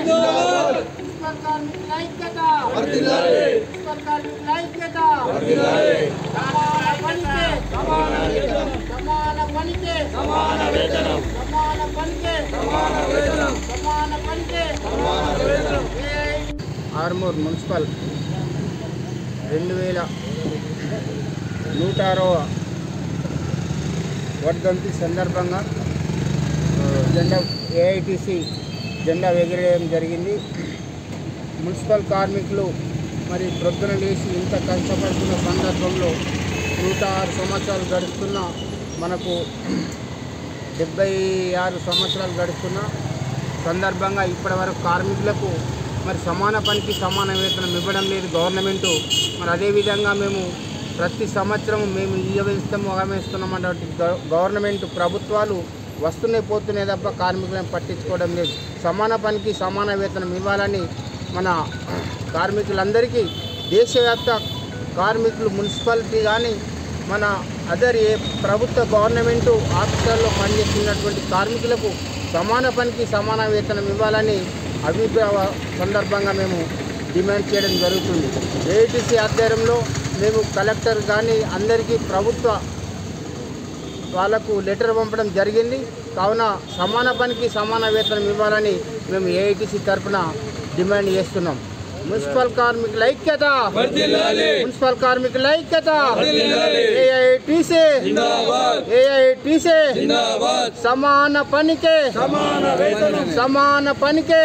Municipal కార్మికుల ఐక్యత municipal కార్మికుల ఐక్యత సమాన పనికి సమాన వేతనం సమాన పనికి సమాన వేతనం సమాన పనికి సమాన వేతనం ఆర్మూర్ మున్సిపల్ 2106వ వర్ధంతి సందర్భంగా ఏఐటీసీ జెండా ఎగరేయడం జరిగింది. మున్సిపల్ కార్మికులు మరి ప్రొద్దున లేచి ఇంత కష్టపడుతున్న సందర్భంలో 106 సంవత్సరాలు గడుస్తున్న మనకు 76 సంవత్సరాలు గడుస్తున్న సందర్భంగా ఇప్పటివరకు కార్మికులకు మరి సమాన పనికి సమాన వేతనం ఇవ్వడం లేదు గవర్నమెంటు. మరి అదేవిధంగా మేము ప్రతి సంవత్సరం మేము ఇవ్వేస్తాము అవేస్తున్నాం అన్నటువంటి గవర్నమెంట్ ప్రభుత్వాలు వస్తూనే పోతూనే తప్ప కార్మికులను పట్టించుకోవడం లేదు. సమాన పనికి సమాన వేతనం ఇవ్వాలని మన కార్మికులందరికీ దేశవ్యాప్త కార్మికులు మున్సిపాలిటీ కానీ మన అదర్ ఏ ప్రభుత్వ గవర్నమెంటు ఆఫీసర్లో పనిచేస్తున్నటువంటి కార్మికులకు సమాన పనికి సమాన వేతనం ఇవ్వాలని అభిప్రాయ సందర్భంగా మేము డిమాండ్ చేయడం జరుగుతుంది. ఏఐటీసీ ఆధ్వర్యంలో మేము కలెక్టర్ కానీ అందరికీ ప్రభుత్వ వాళ్ళకు లెటర్ పంపడం జరిగింది. కావున సమాన పనికి సమాన వేతనం ఇవ్వాలని మేము ఏఐటీసీ తరఫున డిమాండ్ చేస్తున్నాం. మున్సిపల్ కార్మికుల ఐక్యత మున్సిపల్ కార్మికుల ఐక్యత ఏఐటీసీ సమాన పనికే సమాన పనికే